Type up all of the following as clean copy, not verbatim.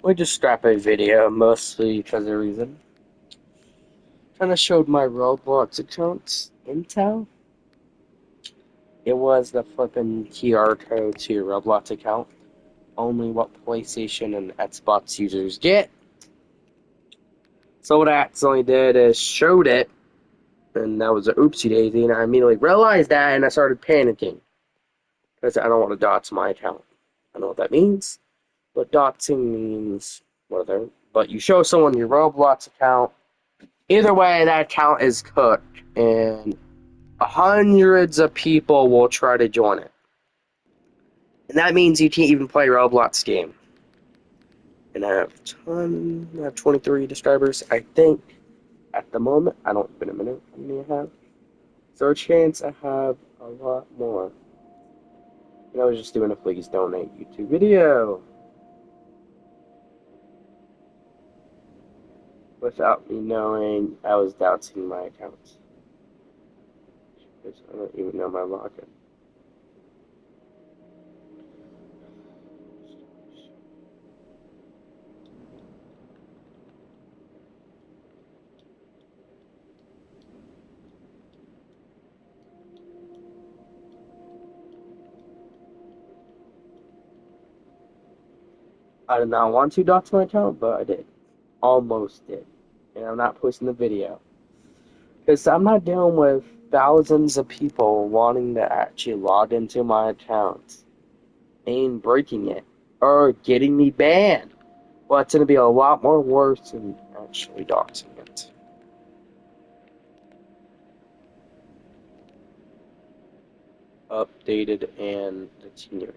We just strap a video mostly because of reason. Kind of showed my Roblox account's intel. It was the flippin' QR code to your Roblox account. Only what PlayStation and Xbox users get. So what I accidentally did is showed it, and that was an oopsie daisy, and I immediately realized that, and I started panicking. Because I don't want to dox my account. I know what that means, but doxing means whatever. But you show someone your Roblox account, either way, that account is cooked, and hundreds of people will try to join it. And that means you can't even play Roblox game. And I have 23 subscribers, I think, at the moment. I don't even know how many I have. So a chance I have a lot more. And I was just doing a please donate YouTube video. Without me knowing I was doubting my accounts. Because I don't even know my login. I did not want to dox my account, but I did. Almost did. And I'm not posting the video. Because I'm not dealing with thousands of people wanting to actually log into my account and breaking it or getting me banned. Well, it's going to be a lot more worse than actually doxing it. Updated and continuing.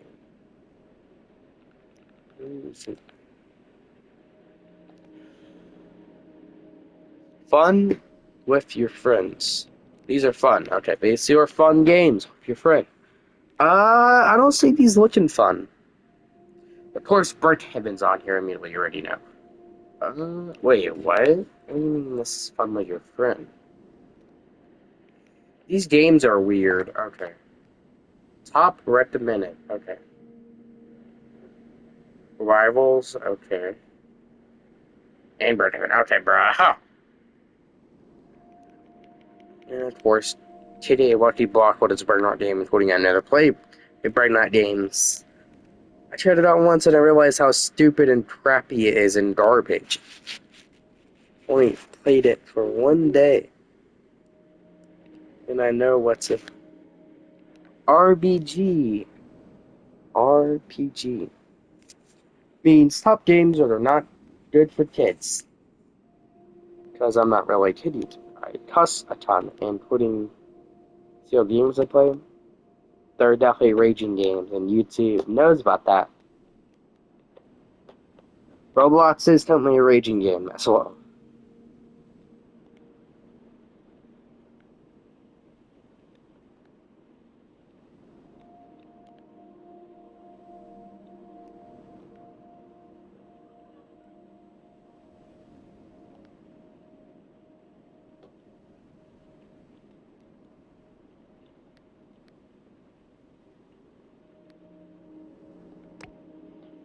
Fun with your friends. These are fun. Okay, these are fun games with your friend. I don't see these looking fun. Of course, Brick Heaven's on here immediately. You already know. Wait, what? What do you mean this is fun with your friend? These games are weird. Okay. Top recommended. Okay. Rivals. Okay. And Brick Heaven. Okay, bruh. And of course, today Lucky Block, what is Burnout Games, putting out another play with Burnout Games. I tried it out once and I realized how stupid and crappy it is and garbage. Only played it for one day. And I know what's a RBG. RPG. Means top games that are not good for kids. Because I'm not really kidding. I cuss a ton and putting see games I play. They're definitely raging games and YouTube knows about that. Roblox is definitely a raging game as well.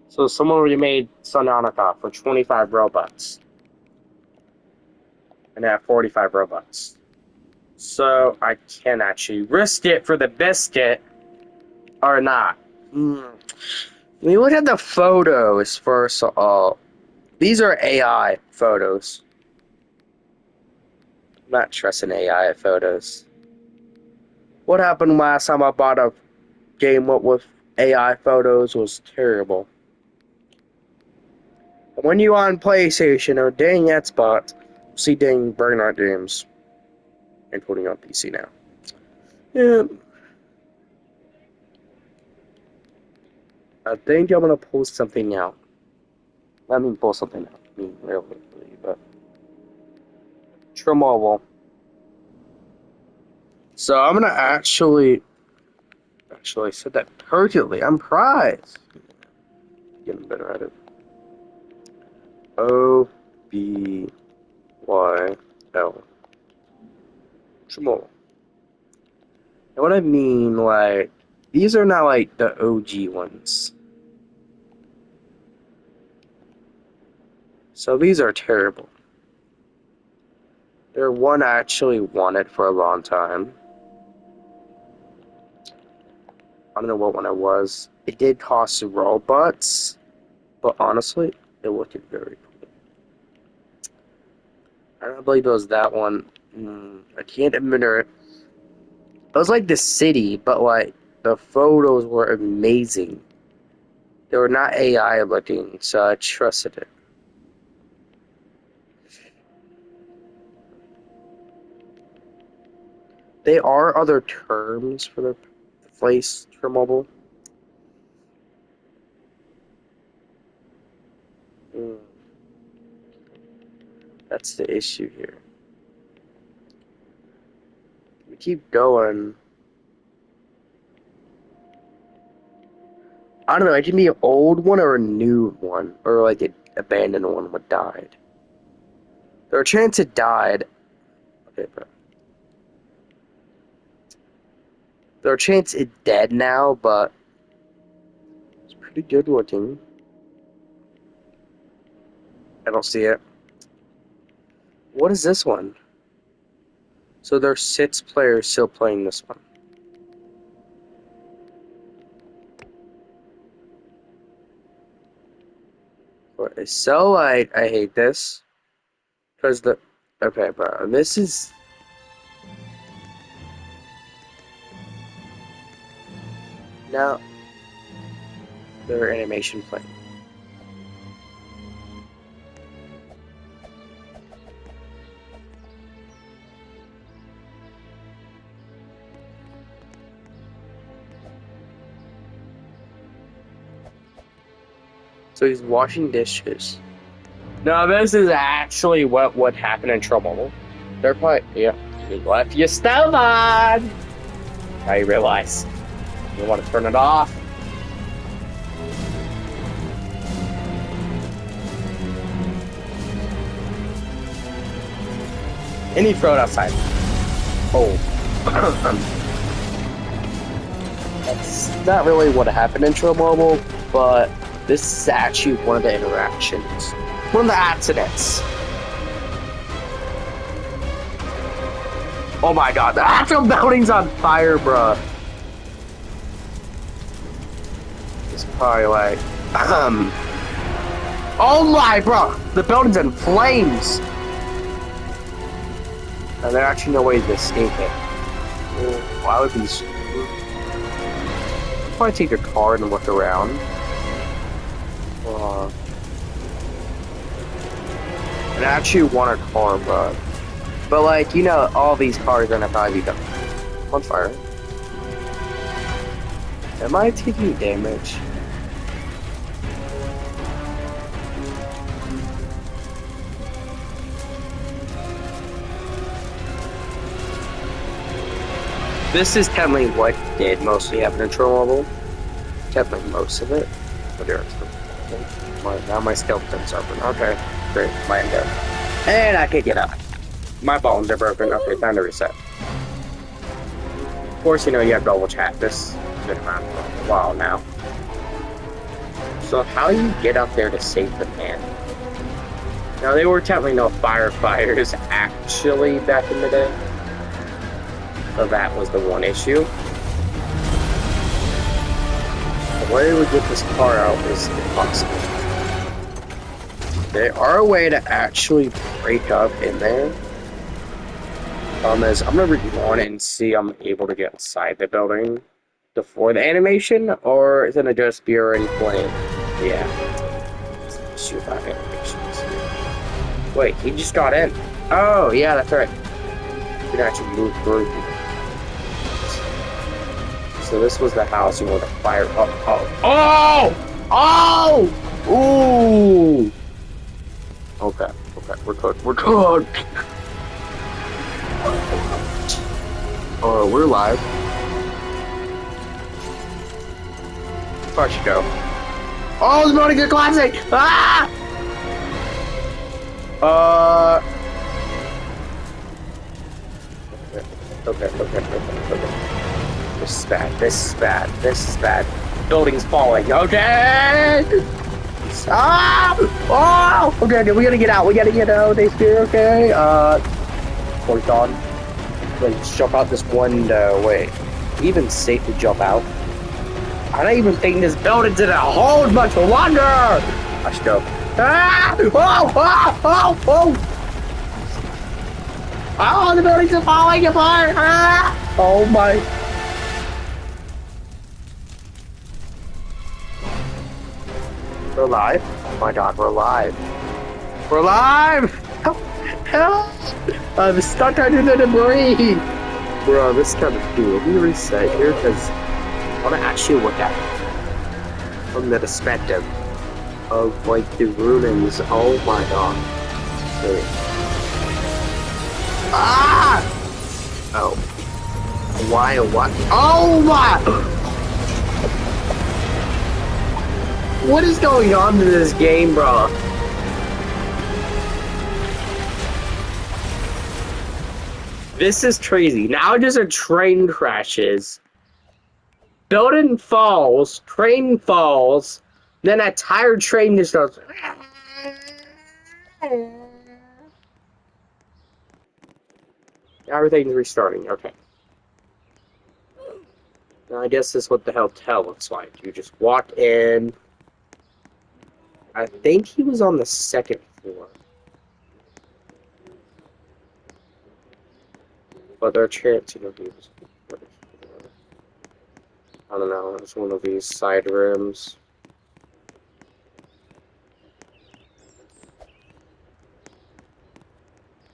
So someone already made Sonatica for 25 Robux. And I have 45 Robux. So I can actually risk it for the biscuit or not. When you look at the photos first of all, these are AI photos. I'm not trusting AI photos. What happened last time I bought a game with AI photos was terrible. When you on PlayStation or dang Xbox, see dang Burnout games, including on PC now. Yeah, I think I'm gonna pull something out. I mean, pull something out. I mean, really, but Tremolo. So I'm gonna actually said that perfectly. I'm prized. Getting better at it. OBYL. Tremolo. And what I mean, like, these are not like the OG ones. So these are terrible. There one I actually wanted for a long time. I don't know what one it was. It did cost Robux, but honestly, it looked very cool. I don't believe it was that one. I can't remember it. It was like the city, but like the photos were amazing. They were not AI looking, so I trusted it. There are other terms for the place for mobile. Mm, that's the issue here. We keep going. I don't know. It can be an old one or a new one, or like an abandoned one that died. There are a chance it died. Okay, but there are a chance it's dead now, but it's pretty good looking. I don't see it. What is this one? So there's 6 players still playing this one. So I hate this because the okay, bro. This is now their animation playing. So he's washing dishes. No, this is actually what would happen in trouble. They're probably yeah. You left your stove on. I realize you want to turn it off. And he throw it outside. Oh. That's not really what happened in Mobile, but this is actually one of the interactions. One of the accidents. Oh my god, the actual building's on fire, bruh. It's probably like, oh my, bro, the building's in flames. And there's actually no way to escape it. Why would be? Probably take your car and look around. And I actually want a car, but like, you know, all these cars are gonna probably be on fire. Am I taking damage? This is definitely what did mostly happen in Chernobyl. Definitely most of it. But now my skeleton's open. Okay, great. Mine go. And I can get up. My bones are broken. Okay, time to reset. Of course, you know you have double chat. This has been around for a while now. So how do you get up there to save the man? Now, they were definitely no firefighters actually back in the day. So that was the one issue. The way we get this car out is impossible. There are a way to actually break up in there. Is I'm gonna rewind it and see if I'm able to get inside the building before the animation, or is it gonna just be already playing? Yeah. Let's shoot about animations. Wait, he just got in. Oh, yeah, that's right. You can actually move through. So this was the house you want to fire up. Oh! Oh! Oh! Ooh! Okay, we're cooked. We're cooked! Oh, we're live. Where'd she go? Oh, the Monica Good Classic! Ah! Okay. This is bad. Building's falling. Okay! Ah! Oh! Okay, okay, we gotta get out. We gotta get out. They scared. Okay. Force on. Let's jump out this window. Wait, even safe to jump out? I don't even think this building's gonna hold much longer. I should go. Ah! Oh! Oh! Oh! Oh! Oh! The buildings are falling apart. Ah! Oh my! We're alive. Oh my God, we're alive. We're alive! Help! Help! I'm stuck under the debris! Bro, this is kind of cool. Let me reset here because I want to actually look at it from the perspective of like the ruins. Oh my God. Wait. Ah! Oh. Why? What? Oh my! What is going on in this game, bro? This is crazy. Now just a train crashes. Building falls. Train falls. Then a tired train just goes. Everything's restarting. Okay. Now I guess this is what the hotel looks like. You just walk in. I think he was on the second floor. But there are chances of he was. I don't know. It's one of these side rooms.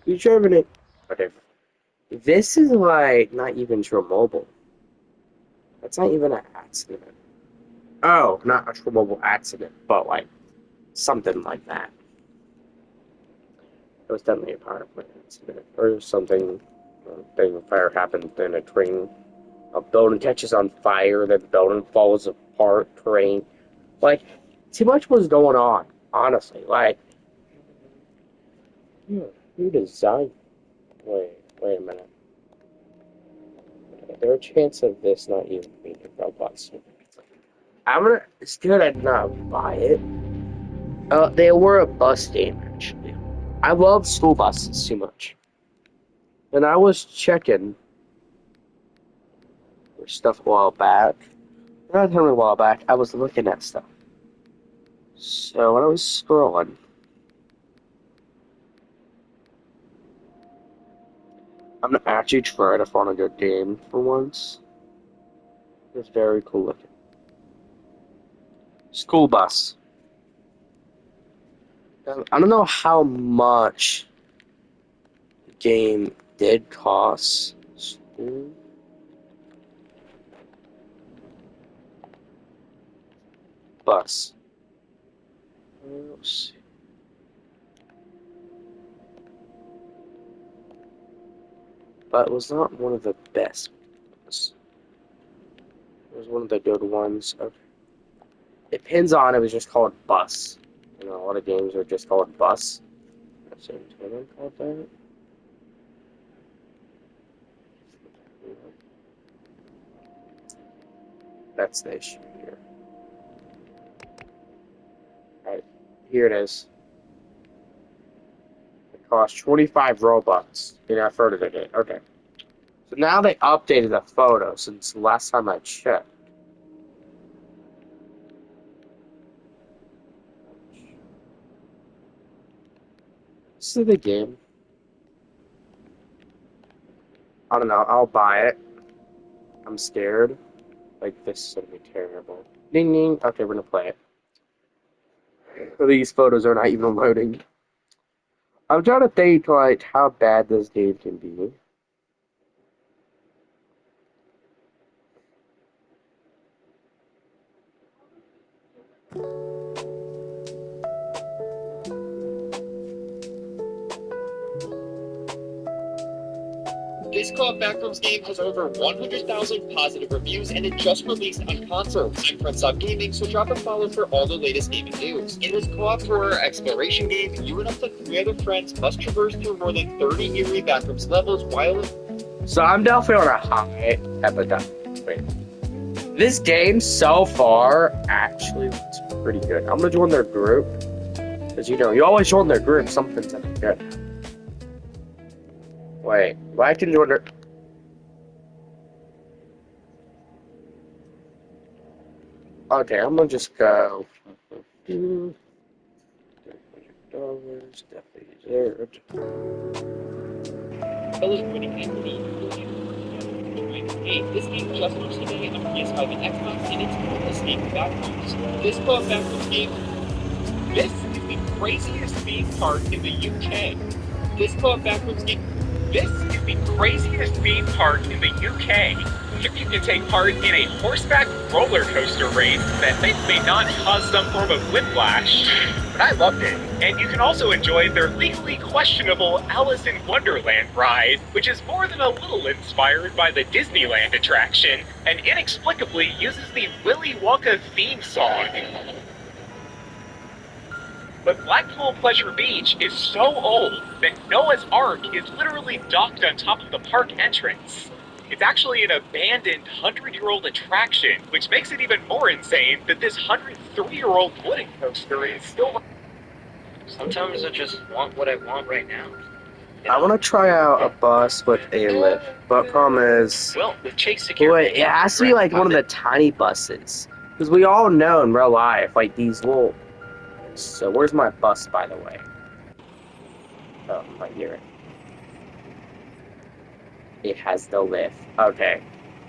You driving it? Okay. This is like not even True Mobile. That's not even an accident. Oh, not a True Mobile accident, but like something like that. It was definitely a power plant accident or something. Thing fire happened, then a train, a building catches on fire, then the building falls apart. Train, like too much was going on. Honestly, like, yeah, who designed? Wait a minute. There are chances of this not even being a Roblox. I'm gonna still not buy it. They were a bus damage. I love school buses too much. And I was checking for stuff a while back. Not a while back, I was looking at stuff. So when I was scrolling, I'm gonna actually try to find a good game for once. It's very cool looking. School bus. I don't know how much the game did cost. School bus. Let's see. But it was not one of the best ones. It was one of the good ones. Okay. It pins on it was just called Bus. You know, a lot of games are just called Bus. That's it. Called that. That's the issue here. Alright, here it is. It costs 25 Robux. You know, I've heard of it. Okay. So now they updated the photo since the last time I checked. This is the game. I don't know. I'll buy it. I'm scared. Like, this is gonna be terrible. Ding ding. Okay, we're gonna play it. These photos are not even loading. I'm trying to think, like, how bad this game can be. This co-op Backrooms game has over 100,000 positive reviews and it just released on consoles. I'm Prince Gaming, so drop a follow for all the latest gaming news. In this co-op horror exploration game, you and up to 3 other friends must traverse through more than 30 eerie Backrooms levels while... So I'm definitely on a high epidemic. Wait. This game so far actually looks pretty good. I'm gonna join their group. Because, you know, you always join their group, something's up there. Wait, I can join their... Okay, I'm gonna just go. $200, definitely deserved. Fellas winning equity. Hey, this game just launched today on PS5 and Xbox, and it's called Escape Backrooms. This co-op backrooms game, this is the craziest theme park in the UK. This co-op backrooms game, this is the craziest theme park in the UK. You can take part in a horseback roller coaster race that may not cause some form of whiplash, but I loved it. And you can also enjoy their legally questionable Alice in Wonderland ride, which is more than a little inspired by the Disneyland attraction, and inexplicably uses the Willy Wonka theme song. But Blackpool Pleasure Beach is so old that Noah's Ark is literally docked on top of the park entrance. It's actually an abandoned 100-year-old attraction, which makes it even more insane that this 103-year-old wooden coaster is still... Sometimes I just want what I want right now. I want to try out a bus with a lift, but problem is... Well, with Chase Secure... Wait, it has to be like one of the tiny buses. Because we all know in real life, like these little... So where's my bus, by the way? Oh, right here. It has the lift. Okay.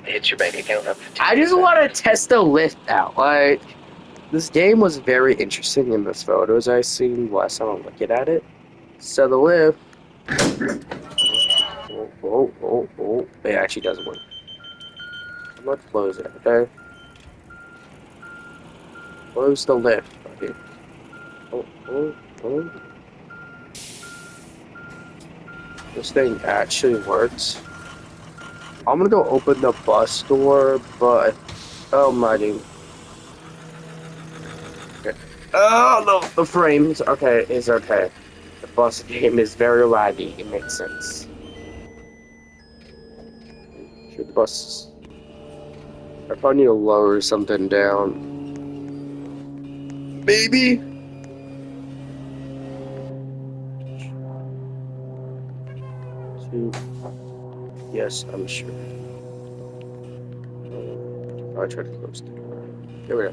Hit your bank account up. I just want to test the lift out. Like, this game was very interesting in the photos I seen last time I'm looking at it. So the lift... Oh. It actually doesn't work. Let's close it, okay? Close the lift. Okay. Oh. This thing actually works. I'm gonna go open the bus door, but... Oh my dude. Okay. Oh no! The frames. Okay, it's okay. The bus game is very laggy. It makes sense. Shoot the bus. I probably need to lower something down. Baby! Yes, I'm sure. I'll try to close the door. There we go.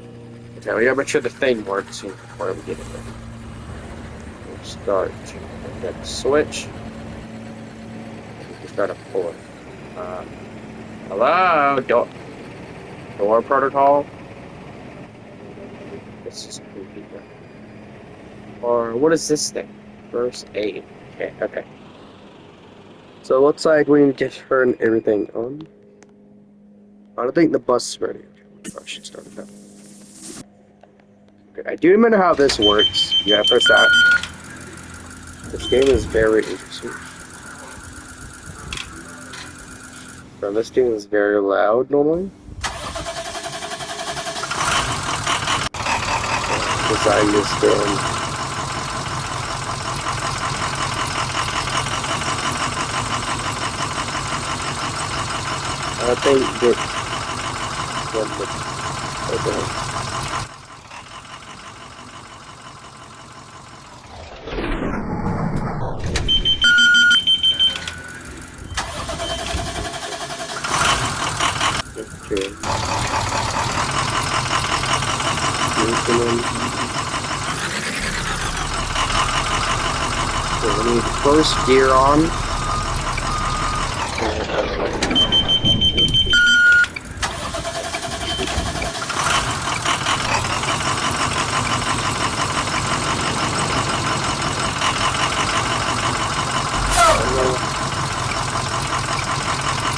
Okay, we gotta make sure the thing works before we get it ready. We'll start. Get the switch. Just gotta pull it. Hello? Door protocol? This is creepy. Or what is this thing? First aid. Okay. So it looks like we need to turn everything on. I don't think the bus is ready. I should start it up. Okay, I do remember how this works. Yeah, first that. This game is very interesting. Bro, this game is very loud normally. Design this film. I think that okay. So we need the first gear on.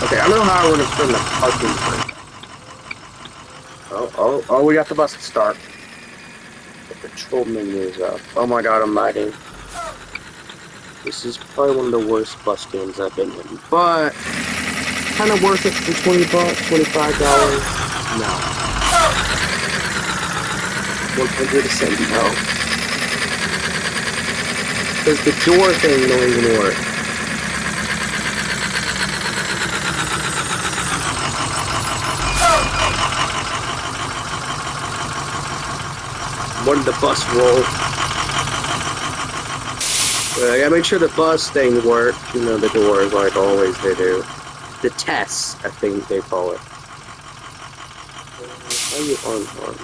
Okay, I don't know how we're gonna turn the parking brake. Oh, we got the bus to start. The control menu is up. Oh my god, I'm lagging. This is probably one of the worst bus games I've been in, but kind of worth it for $20, $25. No. 100% no. Because the door thing don't even work. When the bus rolls. I gotta make sure the bus thing works. You know, the doors, like always they do. The tests, I think they call it. How you unarmed?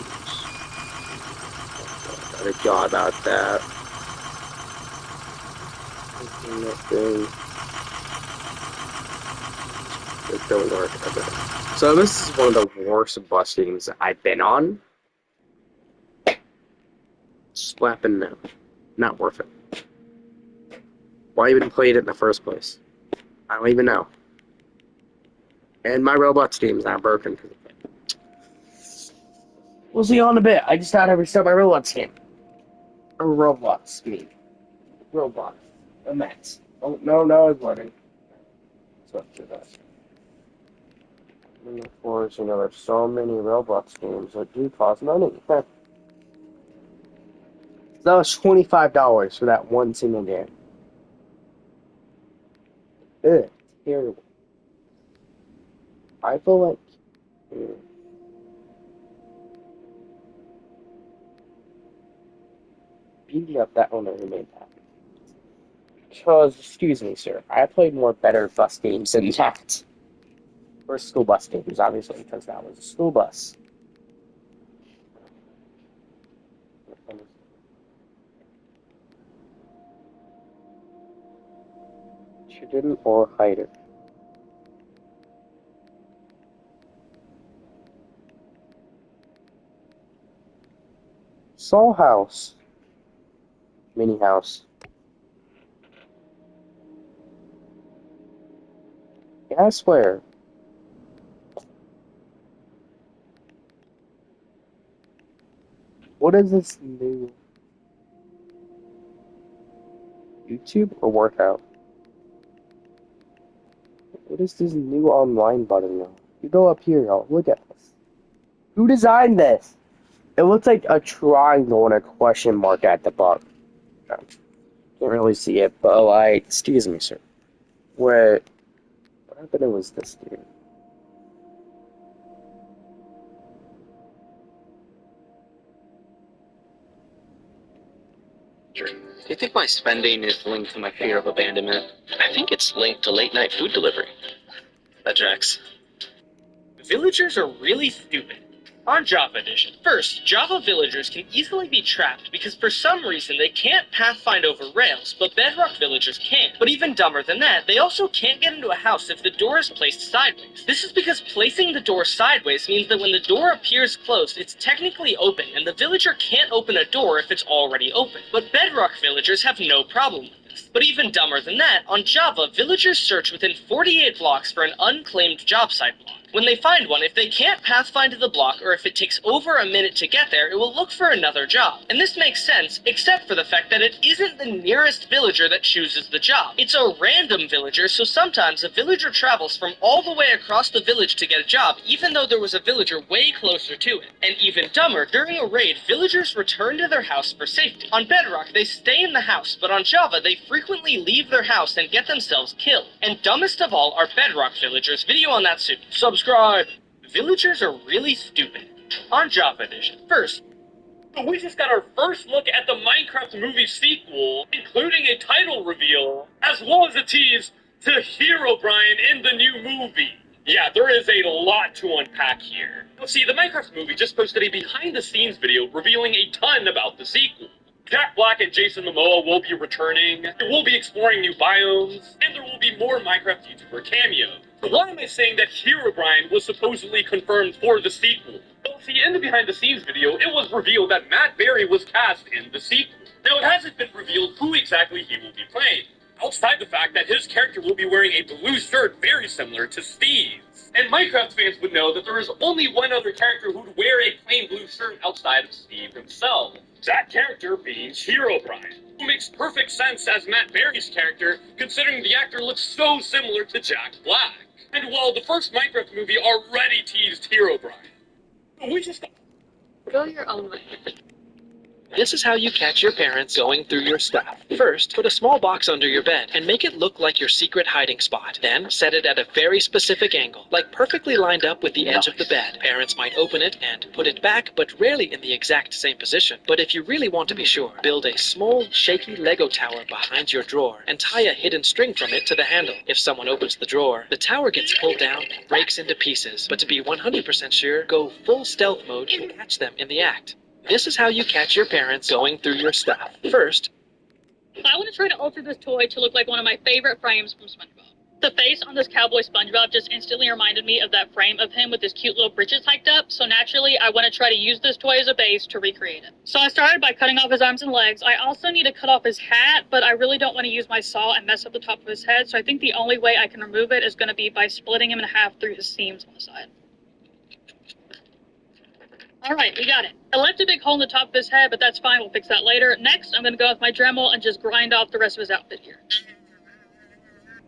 I forgot about that. Nothing. It don't work. Okay. So this is one of the worst bus games I've been on. Slapping no. Not worth it. Why even played it in the first place? I don't even know. And my Roblox game is not broken because of it. We'll see on a bit. I just thought I'd restart my Roblox game. Or Roblox game. Roblox. A mess. Oh, no, it's loading. So let's do that. And of course, you know, there's so many Roblox games that do cost money. So that was $25 for that one single game. Ugh, terrible. I feel like beating up that owner who made that. Because, excuse me, sir, I played more better bus games than that. Or school bus games, obviously, because that was a school bus. She didn't or hide it. Soul House. Mini house. Yeah, I swear. What is this new YouTube or workout? What is this new online button now? You go up here, y'all. Look at this. Who designed this? It looks like a triangle and a question mark at the bottom. Can't really see it, but like, excuse me, sir. What happened? It was this dude. Do you think my spending is linked to my fear of abandonment? I think it's linked to late night food delivery. That tracks. Villagers are really stupid. On Java Edition. First, Java villagers can easily be trapped because for some reason they can't pathfind over rails, but Bedrock villagers can. But even dumber than that, they also can't get into a house if the door is placed sideways. This is because placing the door sideways means that when the door appears closed, it's technically open, and the villager can't open a door if it's already open. But Bedrock villagers have no problem with this. But even dumber than that, on Java, villagers search within 48 blocks for an unclaimed job site block. When they find one, if they can't pathfind to the block, or if it takes over a minute to get there, it will look for another job. And this makes sense, except for the fact that it isn't the nearest villager that chooses the job. It's a random villager, so sometimes a villager travels from all the way across the village to get a job, even though there was a villager way closer to it. And even dumber, during a raid, villagers return to their house for safety. On Bedrock, they stay in the house, but on Java, they frequently leave their house and get themselves killed. And dumbest of all are Bedrock villagers. Video on that soon. Subscribe! Villagers are really stupid. On Java Edition. First, we just got our first look at the Minecraft movie sequel, including a title reveal, as well as a tease to Herobrine in the new movie. Yeah, there is a lot to unpack here. See, the Minecraft movie just posted a behind-the-scenes video revealing a ton about the sequel. Jack Black and Jason Momoa will be returning, we'll be exploring new biomes, and there will be more Minecraft YouTuber cameos. Why am I saying that Herobrine was supposedly confirmed for the sequel? Well, see, in the behind-the-scenes video, it was revealed that Matt Berry was cast in the sequel. Now, it hasn't been revealed who exactly he will be playing, outside the fact that his character will be wearing a blue shirt very similar to Steve's. And Minecraft fans would know that there is only one other character who'd wear a plain blue shirt outside of Steve himself. That character being Herobrine, who makes perfect sense as Matt Berry's character, considering the actor looks so similar to Jack Black. And while the first Minecraft movie already teased Herobrine, we just... Go your own way. This is how you catch your parents going through your stuff. First, put a small box under your bed and make it look like your secret hiding spot. Then, set it at a very specific angle, like perfectly lined up with the edge of the bed. Parents might open it and put it back, but rarely in the exact same position. But if you really want to be sure, build a small, shaky Lego tower behind your drawer and tie a hidden string from it to the handle. If someone opens the drawer, the tower gets pulled down and breaks into pieces. But to be 100% sure, go full stealth mode to catch them in the act. This is how you catch your parents going through your stuff. First, I want to try to alter this toy to look like one of my favorite frames from SpongeBob. The face on this cowboy SpongeBob just instantly reminded me of that frame of him with his cute little britches hiked up, so naturally I want to try to use this toy as a base to recreate it. So I started by cutting off his arms and legs. I also need to cut off his hat, but I really don't want to use my saw and mess up the top of his head, so I think the only way I can remove it is going to be by splitting him in half through his seams on the side. Alright, we got it. I left a big hole in the top of his head, but that's fine, we'll fix that later. Next, I'm going to go with my Dremel and just grind off the rest of his outfit here.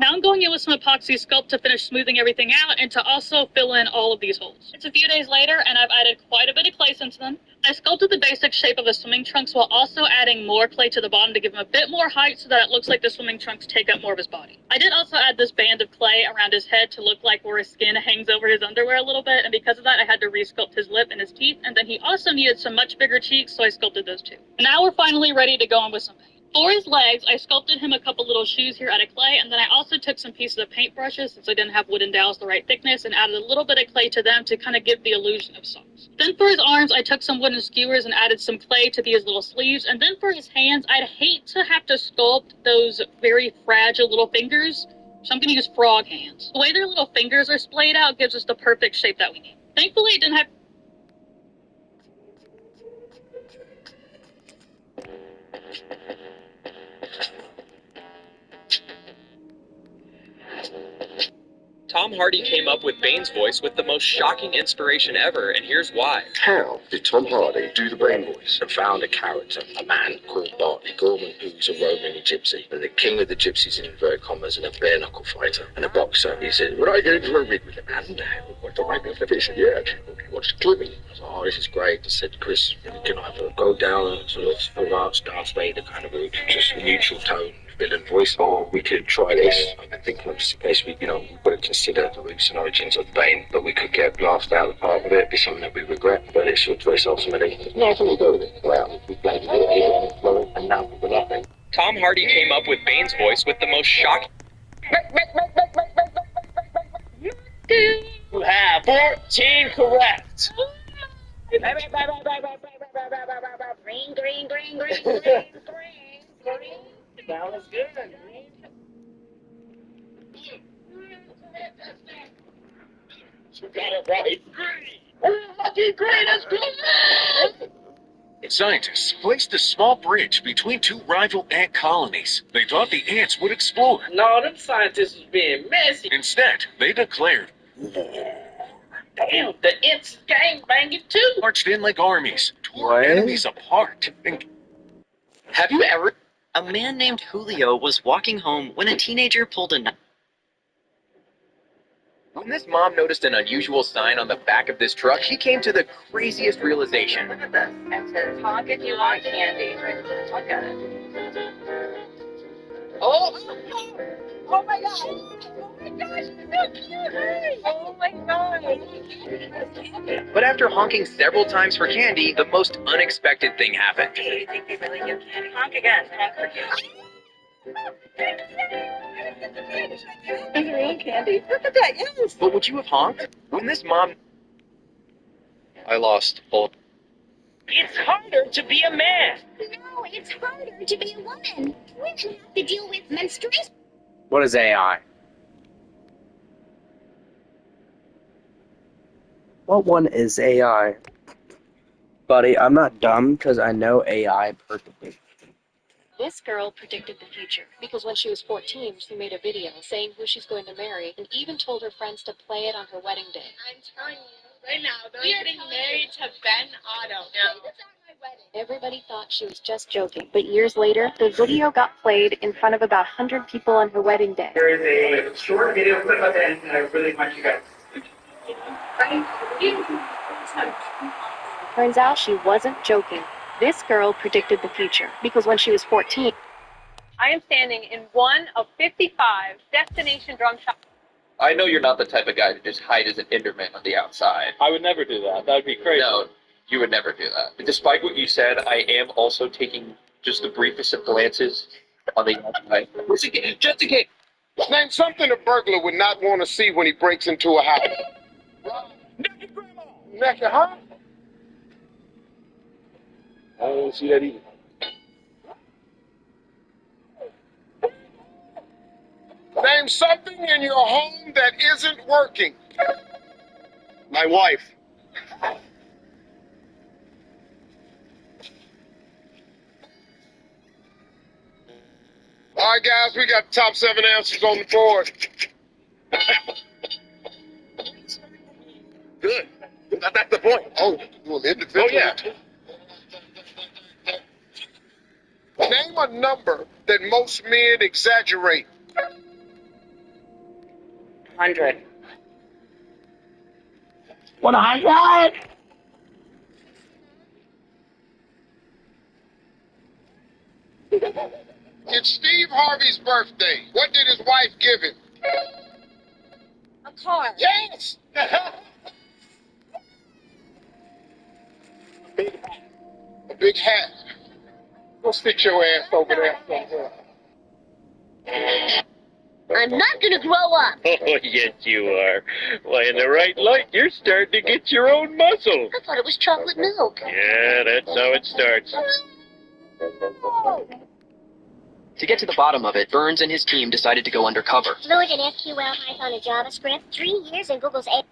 Now I'm going in with some epoxy sculpt to finish smoothing everything out and to also fill in all of these holes. It's a few days later and I've added quite a bit of clay since then. I sculpted the basic shape of the swimming trunks while also adding more clay to the bottom to give him a bit more height so that it looks like the swimming trunks take up more of his body. I did also add this band of clay around his head to look like where his skin hangs over his underwear a little bit, and because of that I had to resculpt his lip and his teeth, and then he also needed some much bigger cheeks, so I sculpted those too. Now we're finally ready to go on with some paint. For his legs, I sculpted him a couple little shoes here out of clay, and then I also took some pieces of paint brushes since I didn't have wooden dowels the right thickness and added a little bit of clay to them to kind of give the illusion of socks. Then for his arms, I took some wooden skewers and added some clay to be his little sleeves, and then for his hands, I'd hate to have to sculpt those very fragile little fingers, so I'm going to use frog hands. The way their little fingers are splayed out gives us the perfect shape that we need. Thankfully, it didn't have Tom Hardy came up with Bane's voice with the most shocking inspiration ever, and here's why. How did Tom Hardy do the Bane voice and found a character, a man called Bartley Gorman, who's a Romany gypsy, and the king of the gypsies in inverted commas, and a bare knuckle fighter, and a boxer? He said, "Would I go to a rig with him? And what to make me a division? Yeah, what's clipping?" I was like, "Oh, this is great." I said, "Chris, can I go down a sort of Darth Vader kind of route, just a neutral tone villain voice, or we could try this." I've been thinking of just in case we wouldn't consider the roots and origins of Bane, but we could get blasted out of the park with it, be something that we regret, but it's your choice ultimately. No, so we'll go with it. Well, we played it, and now we're laughing. Tom Hardy came up with Bane's voice with the most shocking... You have 14 correct. Green, green, green, green, green, green, green. That was good. You got it right. Lucky green is green! Scientists placed a small bridge between two rival ant colonies. They thought the ants would explore. No, them scientists was being messy. Instead, they declared war. Damn, the ants gang banging too. Marched in like armies, tore What? enemies apart, and Have you ever? A man named Julio was walking home when a teenager pulled a knife. When this mom noticed an unusual sign on the back of this truck, she came to the craziest realization. Look at this. It says, honk if you want candy. Look at it. Oh, Oh my gosh! Oh my gosh! It's so cute! Oh my gosh! But after honking several times for candy, the most unexpected thing happened. Do you think they really give candy? Honk again. Honk for candy. There's real candy. Look at that, yes! But would you have honked? When this mom... I lost. It's harder to be a man. No, it's harder to be a woman. Women have to deal with menstruation. what is AI? What one is AI? Buddy, I'm not dumb because I know AI perfectly. This girl predicted the future because when she was 14, she made a video saying who she's going to marry and even told her friends to play it on her wedding day. I'm telling you right now, we are getting married to Ben Otto. No. Everybody thought she was just joking, but years later, the video got played in front of about 100 people on her wedding day. There is a short video clip at the end, and I really want you guys to Turns out she wasn't joking. This girl predicted the future because when she was 14, I am standing in one of 55 destination drum shops. I know you're not the type of guy to just hide as an Enderman on the outside. I would never do that. That would be crazy. No, you would never do that. Despite what you said, I am also taking just the briefest of glances on the outside. Just in case. Name something a burglar would not want to see when he breaks into a house. Naked grandma. Naked, huh? I don't see that either. Name something in your home that isn't working. My wife. All right, guys, we got the top 7 answers on the board. Good. That's the point. Oh, you do them individually. Oh, yeah. Name a number that most men exaggerate. 100. 100. It's Steve Harvey's birthday. What did his wife give him? A car. Yes! A big hat. Go stick your ass over there somewhere. I'm not gonna grow up. Oh, yes, you are. Why, in the right light, you're starting to get your own muscle. I thought it was chocolate milk. Yeah, that's how it starts. To get to the bottom of it, Burns and his team decided to go undercover. Fluent in SQL, Python, and JavaScript. 3 years in Google's A.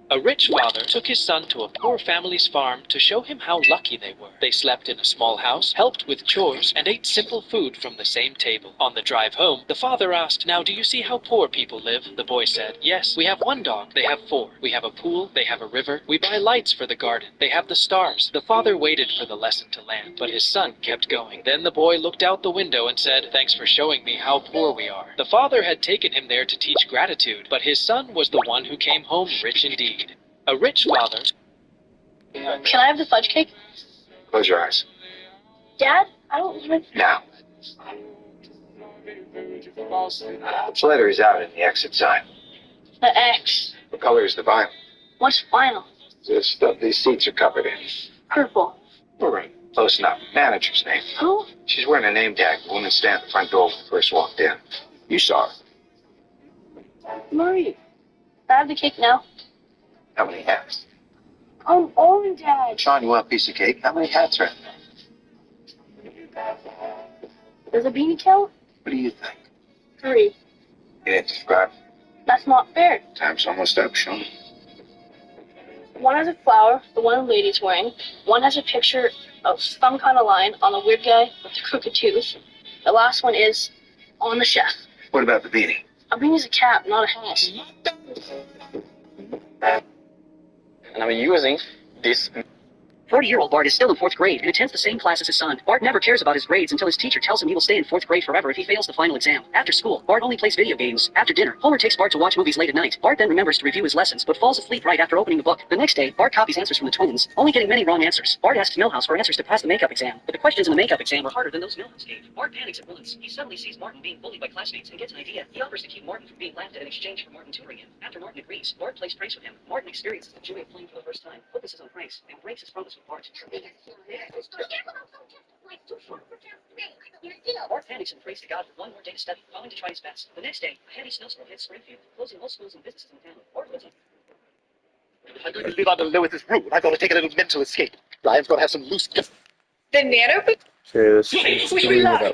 A rich father took his son to a poor family's farm to show him how lucky they were. They slept in a small house, helped with chores, and ate simple food from the same table. On the drive home, the father asked, "Now, do you see how poor people live?" The boy said, "Yes, we have 1 dog. They have 4. We have a pool. They have a river. We buy lights for the garden. They have the stars." The father waited for the lesson to land, but his son kept going. Then the boy looked out the window and said, "Thanks for showing me how poor we are." The father had taken him there to teach gratitude, but his son was the one who came home rich indeed. A rich father. Can I have the fudge cake? Close your eyes. Dad, I don't even. Now. Which letter is out in the exit sign? The X. What color is the vinyl? What's final? The stuff these seats are covered in. Purple. All right. Close enough. Manager's name. Who? She's wearing a name tag. The woman standing at the front door when we first walked in. You saw her. Marie. Can I have the cake now? How many hats? I'm old, Dad. Sean, you want a piece of cake? How many hats are in there? Does a beanie count? What do you think? 3. You didn't subscribe. That's not fair. Time's almost up, Sean. One has a flower, the one the lady's wearing. One has a picture of some kind of line on a weird guy with a crooked tooth. The last one is on the chef. What about the beanie? A beanie's a cap, not a hat. And I'm using this. 40-year-old Bart is still in 4th grade and attends the same class as his son. Bart never cares about his grades until his teacher tells him he will stay in 4th grade forever if he fails the final exam. After school, Bart only plays video games. After dinner, Homer takes Bart to watch movies late at night. Bart then remembers to review his lessons, but falls asleep right after opening the book. The next day, Bart copies answers from the twins, only getting many wrong answers. Bart asks Milhouse for answers to pass the makeup exam, but the questions in the makeup exam are harder than those Milhouse gave. Bart panics at once. He suddenly sees Martin being bullied by classmates and gets an idea. He offers to keep Martin from being laughed at in exchange for Martin tutoring him. After Martin agrees, Bart plays pranks with him. Martin experiences the joy of playing for the first time, focuses on pranks, and breaks his promise with Bart. Bart panics and prays to God for one more day to study, vowing to try his best. The next day, a heavy snowstorm hits Springfield, closing all schools and businesses in town. Bart lives on. I'm going to live under Lois's rule. I'm going to take a little mental escape. Ryan's going to have some loose. The nano. Okay, let's speed it up.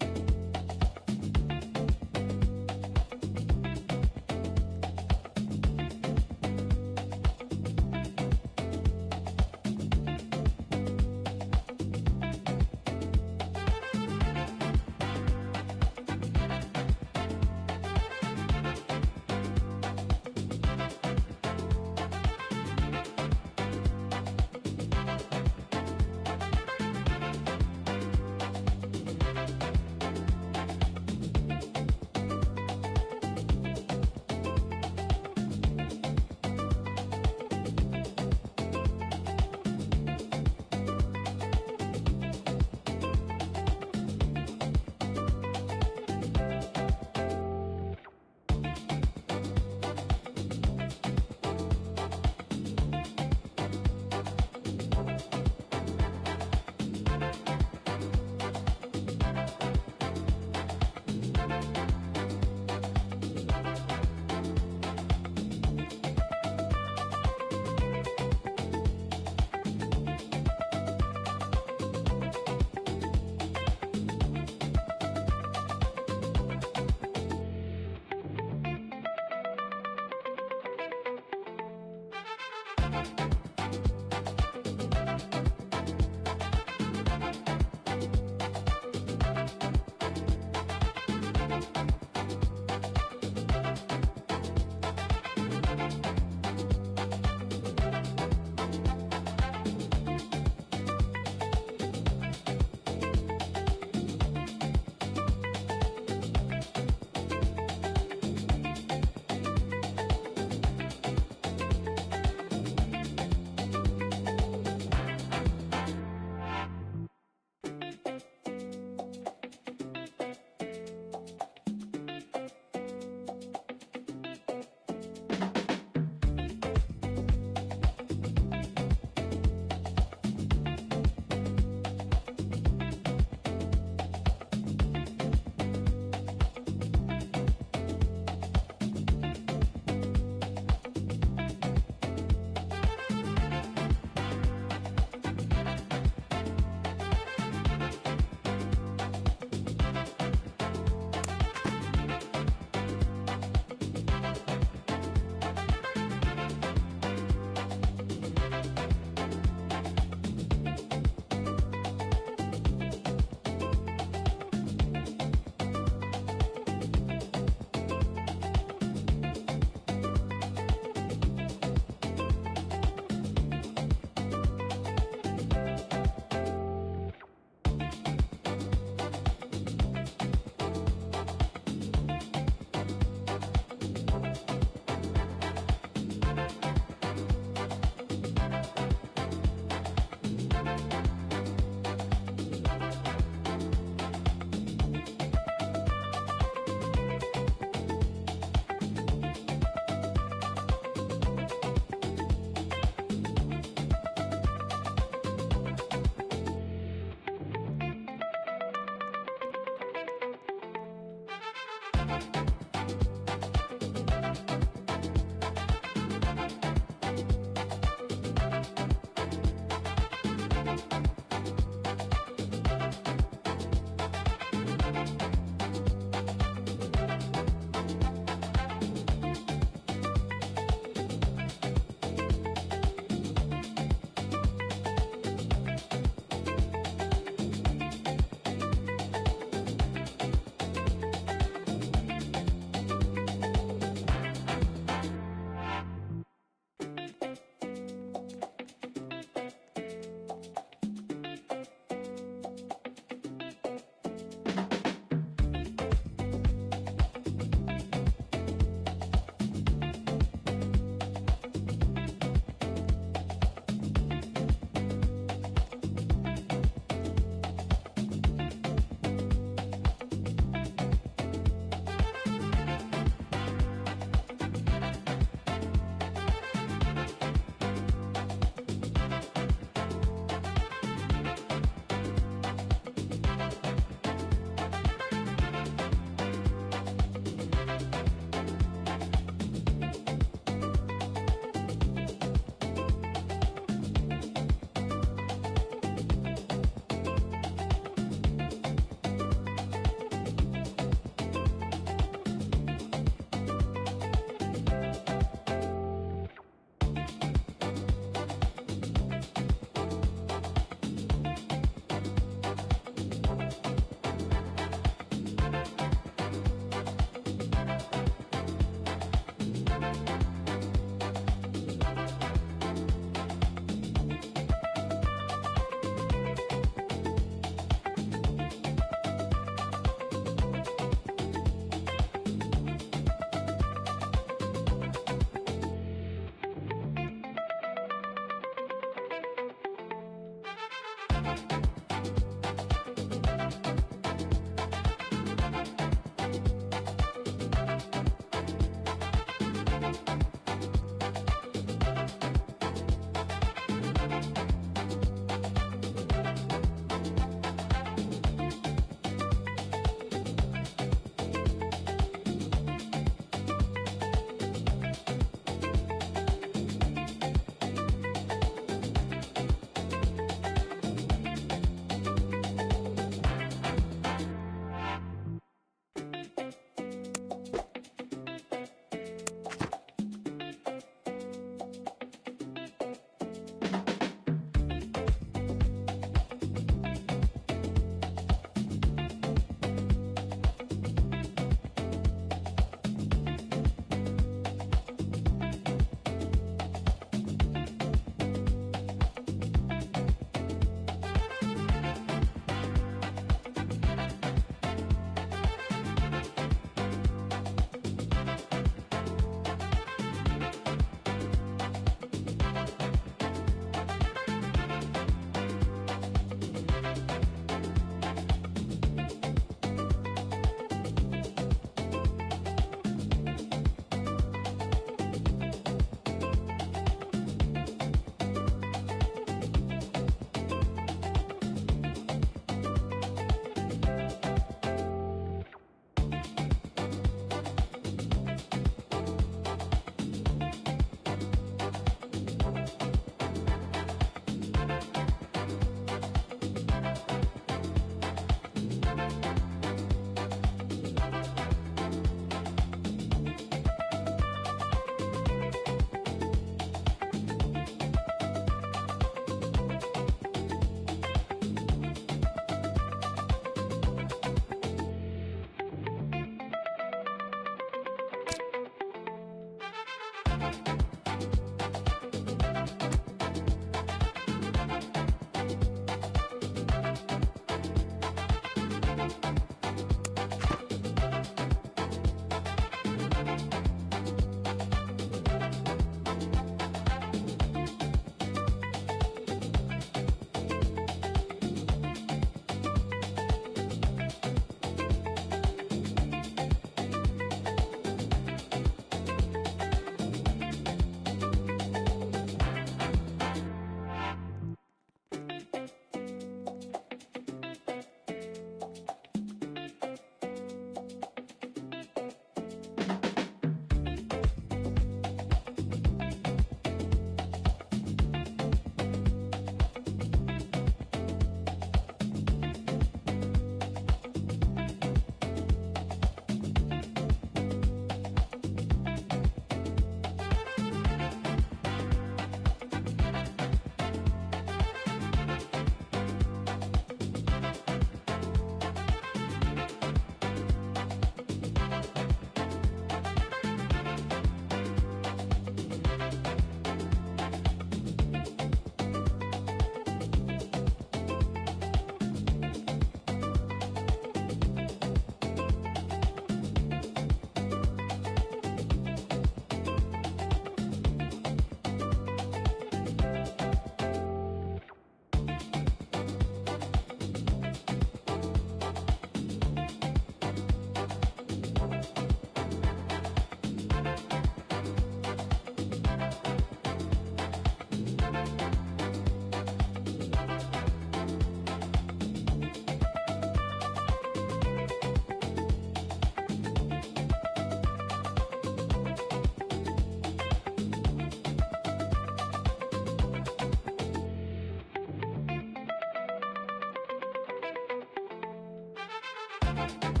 Bye.